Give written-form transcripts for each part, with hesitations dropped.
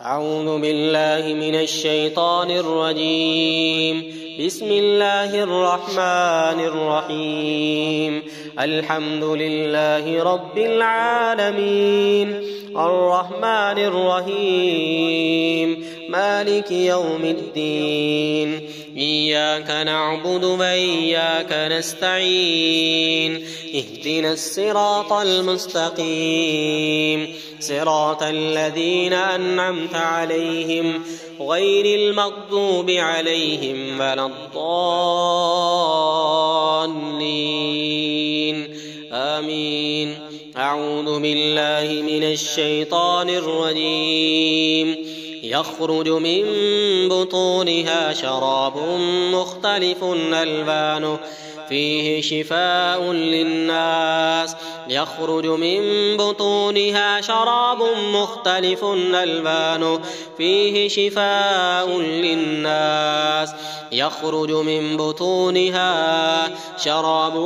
أعوذ بالله من الشيطان الرجيم. بسم الله الرحمن الرحيم. الحمد لله رب العالمين، الرحمن الرحيم، مالك يوم الدين. إياك نعبد وإياك نستعين. اهدنا الصراط المستقيم، صراط الذين أنعمت عليهم غير المغضوب عليهم ولا الضالين. آمين. أعوذ بالله من الشيطان الرجيم. يخرج من بطونها شراب مختلف ألوانه فيه شفاء للناس. يخرج من بطونها شراب مختلف ألوانه فيه شفاء للناس. يخرج من بطونها شراب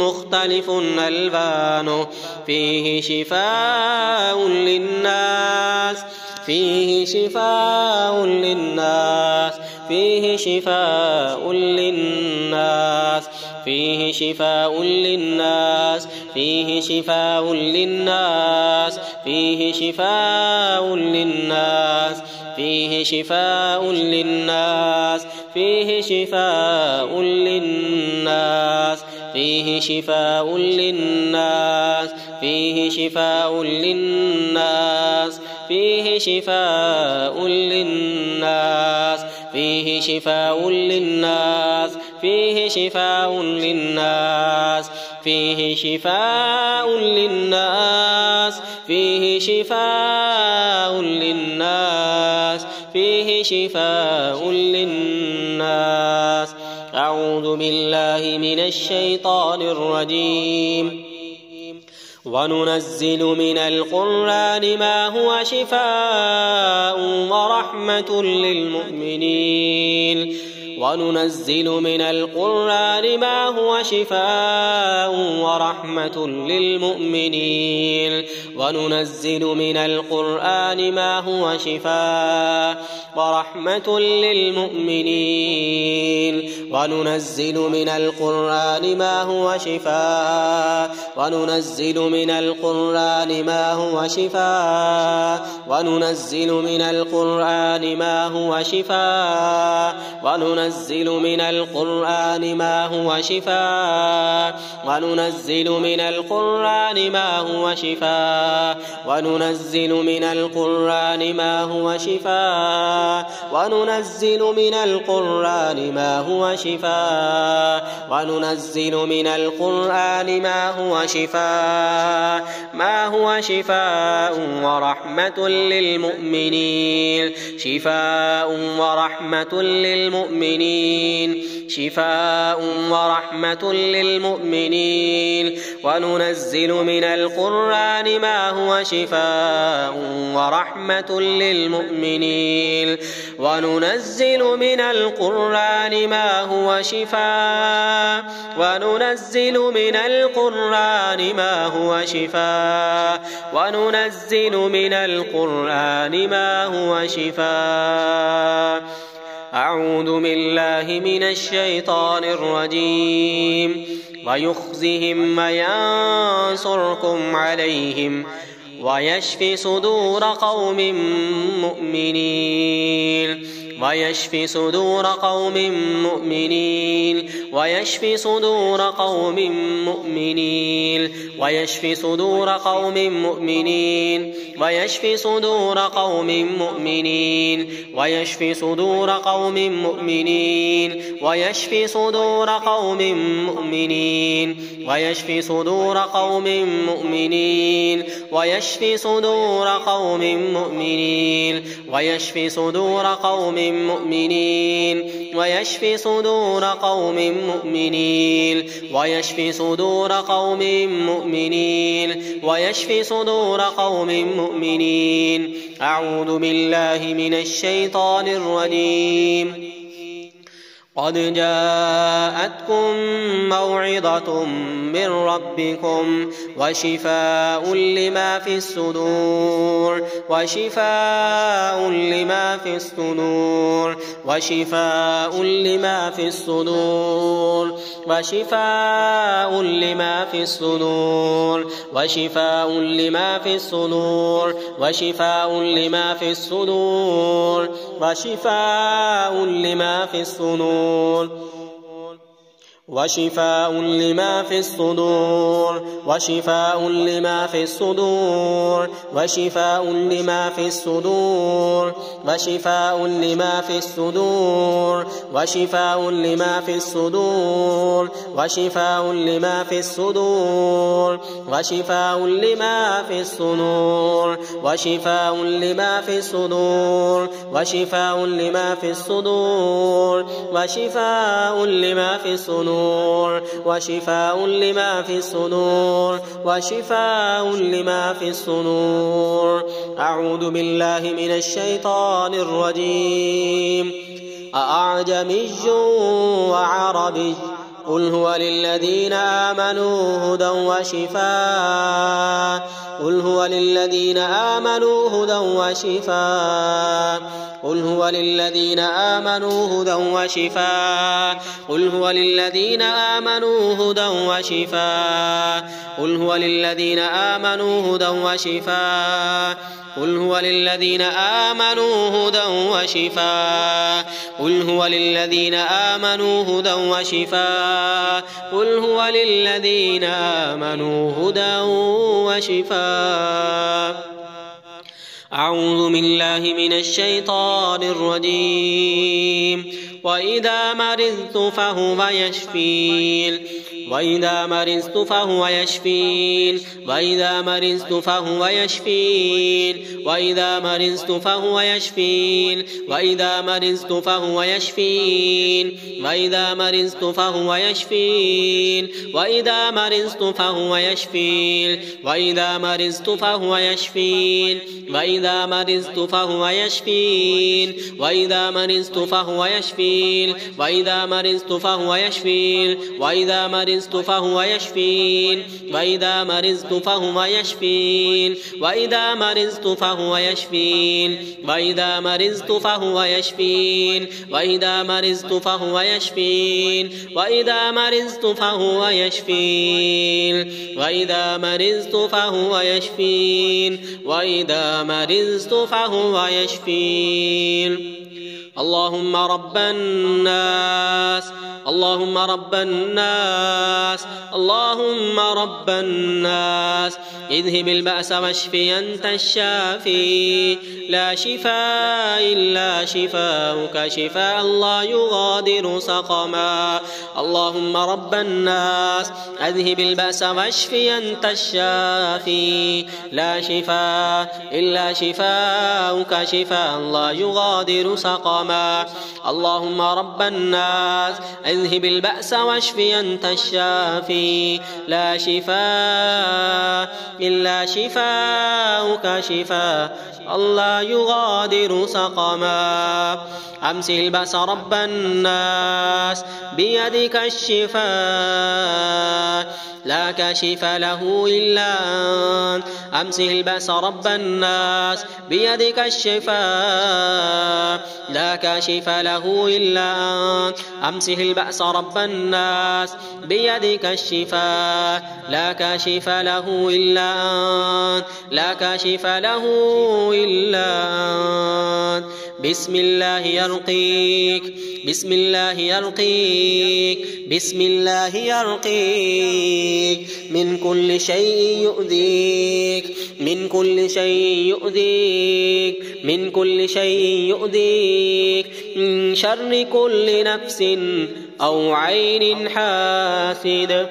مختلف ألوانه فيه شفاء للناس. فيه شفاء للناس. فيه شفاء للناس. فيه شفاء للناس. فيه شفاء للناس. فيه شفاء للناس. فيه شفاء للناس. فيه شفاء للناس. فيه شفاء للناس. فيه شفاء للناس. فيه شفاء للناس. فيه شفاء للناس. فيه شفاء للناس. فيه شفاء للناس. فيه شفاء للناس. فيه شفاء للناس. أعوذ بالله من الشيطان الرجيم. وننزل من القرآن ما هو شفاء ورحمة للمؤمنين. وننزل من القرآن ما هو شفاء ورحمة للمؤمنين. وننزل من القرآن ما هو شفاء ورحمة للمؤمنين. وننزل من القرآن ما هو شفاء. وننزل من القرآن ما هو شفاء. وننزل من القرآن ما هو شفاء. وننزل من القرآن ما هو شفاء. وننزل من القرآن ما هو شفاء. وننزل من القرآن ما هو شفاء. وننزل من القرآن ما هو شفاء. وننزل من القرآن ما هو شفاء. ما هو شفاء ورحمة للمؤمنين. شفاء ورحمة للمؤمنين. شفاء ورحمة للمؤمنين. وننزل من القرآن ما هو شفاء ورحمة للمؤمنين. وننزل من القرآن ما هو شفاء. وننزل من القرآن ما هو شفاء. وننزل من القرآن ما هو شفاء. أعوذ بالله من الشيطان الرجيم. ويخزهم وينصركم عليهم ويشفي صدور قوم مؤمنين. ويشفي صدور قوم مؤمنين. ويشفي صدور قوم مؤمنين. ويشفي صدور قوم مؤمنين. ويشفي صدور قوم مؤمنين. ويشفي صدور قوم مؤمنين. ويشفي صدور قوم مؤمنين. ويشفي صدور قوم مؤمنين. ويشفي صدور قوم مؤمنين. ويشفي صدور قوم مؤمنين. ويشفي صدور قوم مؤمنين. ويشفي صدور قوم مؤمنين. ويشفي صدور قوم مؤمنين. أعوذ بالله من الشيطان الرجيم. قد جاءتكم موعظة من ربكم وشفاء لما في الصدور وشفاء لما في الصدور وشفاء لما في الصدور وشفاء لما في الصدور وشفاء لما في الصدور وشفاء لما في الصدور وشفاء لما في الصدور وشفاء لما في الصدور وشفاء لما في الصدور وشفاء لما في الصدور وشفاء لما في الصدور وشفاء لما في الصدور وشفاء لما في الصدور وشفاء لما في الصدور وشفاء لما في الصدور وشفاء لما في الصدور وشفاء لما في الصدور وشفاء لما في الصدور وشفاء لما في الصدور. أعوذ بالله من الشيطان الرجيم. أأعجمي وعربي قل هو للذين آمنوا هدى وشفاء قل هو للذين آمنوا هدى وشفاء قل هو للذين آمنوا هدى وشفاء قل هو للذين آمنوا هدى وشفاء قل هو للذين آمنوا هدى وشفاء قل هو للذين آمنوا هدى وشفاء قل هو للذين آمنوا هدى وشفاء قل هو للذين آمنوا هدى وشفاء. أعوذ بالله من الشيطان الرجيم. وإذا مرضت فهو يشفين وإذا مرضت فهو يشفين وإذا مرضت فهو يشفين وإذا مرضت فهو يشفين وإذا مرضت فهو يشفين وإذا مرضت فهو يشفين وإذا مرضت فهو يشفين وإذا مرضت فهو يشفين وإذا مرضت فهو يشفين وإذا مرضت فهو يشفين وإذا مرضت فهو يشفين وإذا مرضت فهو يشفين وإذا مرضت فهو يشفين وإذا مرضت فهو يشفين وإذا مرضت فهو يشفين وإذا مرضت فهو يشفين وإذا مرضت فهو يشفين وإذا مرضت فهو يشفين وإذا مرضت فهو يشفين. اللهم رب الناس اللهم رب الناس اللهم رب الناس اذهب البأس واشف أنت الشافي لا شفاء إلا شفاؤك شفاء لا يغادر سقما. اللهم رب الناس اذهب البأس واشف أنت الشافي لا شفاء إلا شفاؤك شفاء لا يغادر سقما. اللهم رب الناس اذهب البأس واشف أنت الشافي لا شفاء إلا شفاؤك شفاء لا يغادر سقما. أمسه البأس رب الناس بيدك الشفاء لا كاشف له إلا أنت. أمسه البأس رب الناس بيدك الشفاء لا كاشف له إلا أنت. أمسه البأس رب الناس بيدك الشفاء لا كاشف له إلا أنت لا كاشف له إلا أنت. بسم الله يرقيك بسم الله يرقيك بسم الله يرقيك من كل شيء يؤذيك من كل شيء يؤذيك من كل شيء يؤذيك من شر كل نفس أو عين حاسد.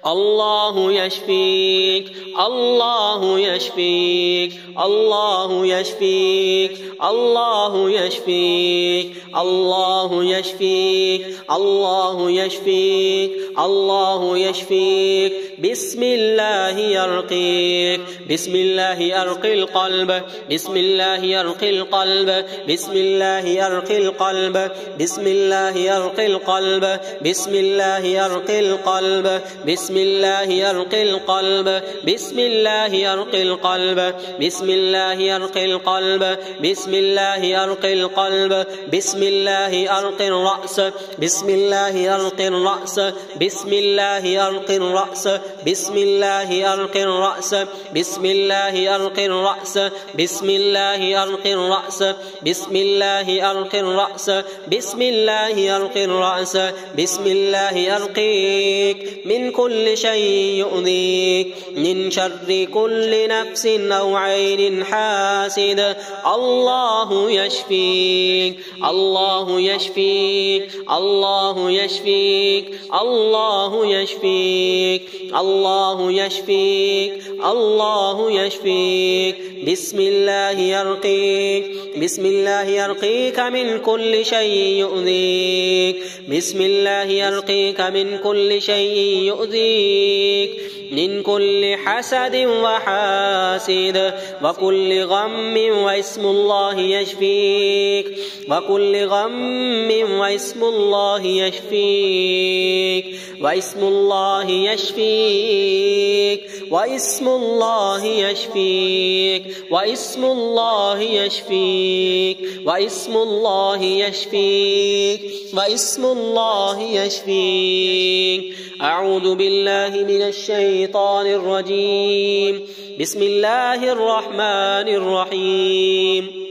الله يشفيك الله يشفيك الله يشفيك الله يشفيك الله يشفيك الله يشفيك الله يشفيك بسم الله يرقيك بسم الله يرقي القلب بسم الله يرقي القلب بسم الله يرقي القلب بسم الله يرقي القلب بسم الله يرقي القلب بسم الله يرقي القلب بسم الله يرقي القلب بسم الله يرقي القلب بسم الله يرقي القلب بسم الله يرقي الرأس بسم الله يرقي الرأس بسم الله يرقي الرأس بسم الله يرقي الرأس بسم الله يرقي الرأس بسم الله يرقي الرأس بسم الله يرقي الرأس بسم الله يرقي الرأس بسم الله يرقيك من كل شيء يؤذيك من شر كل نفس أو عين حاسد الله يشفيك الله يشفيك الله يشفيك الله يشفيك الله يشفيك الله يشفيك بسم الله يرقيك بسم الله يرقيك من كل شيء يؤذيك بسم الله يرقيك من كل شيء يؤذيك من كل حسد وحاسد وكل غم واسم الله يشفيك وكل غم واسم الله يشفيك واسم الله يشفيك واسم الله يشفيك واسم الله يشفيك واسم الله يشفيك واسم الله يشفيك أعوذ بالله من الشيطان الرجيم بسم الله الرحمن الرحيم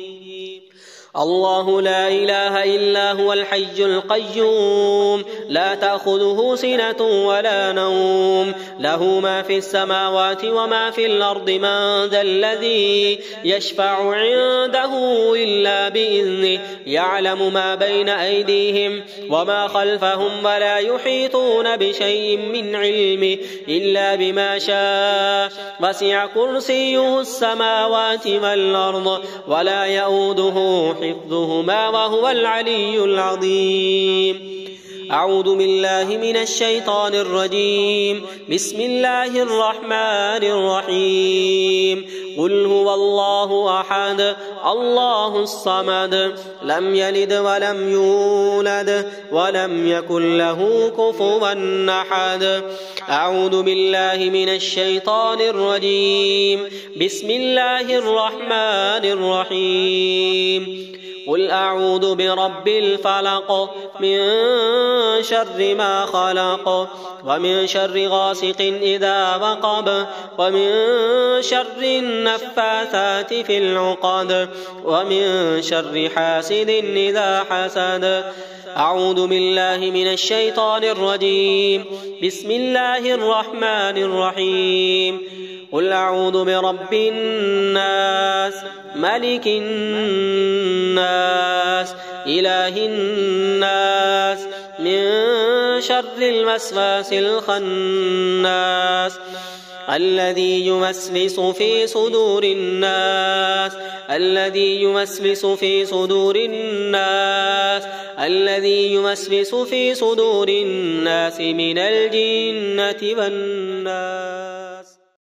الله لا إله إلا هو الحي القيوم لا تأخذه سنة ولا نوم له ما في السماوات وما في الأرض من ذا الذي يشفع عنده إلا بإذنه يعلم ما بين أيديهم وما خلفهم ولا يحيطون بشيء من علمه إلا بما شاء وسع كرسيه السماوات والأرض ولا يؤوده حفظهما وهو العلي العظيم أعوذ بالله من الشيطان الرجيم بسم الله الرحمن الرحيم قل هو الله أحد الله الصمد لم يلد ولم يولد ولم يكن له كفوا أحد أعوذ بالله من الشيطان الرجيم بسم الله الرحمن الرحيم قل أعوذ برب الفلق من شر ما خلق ومن شر غاسق إذا وقب ومن شر النفاثات في العقد ومن شر حاسد إذا حسد أعوذ بالله من الشيطان الرجيم بسم الله الرحمن الرحيم قل أعوذ برب الناس ملك الناس إله الناس من شر الوسواس الخناس الذي يوسوس في صدور الناس الذي يوسوس في صدور الناس الذي يوسوس في صدور الناس من الجنة والناس.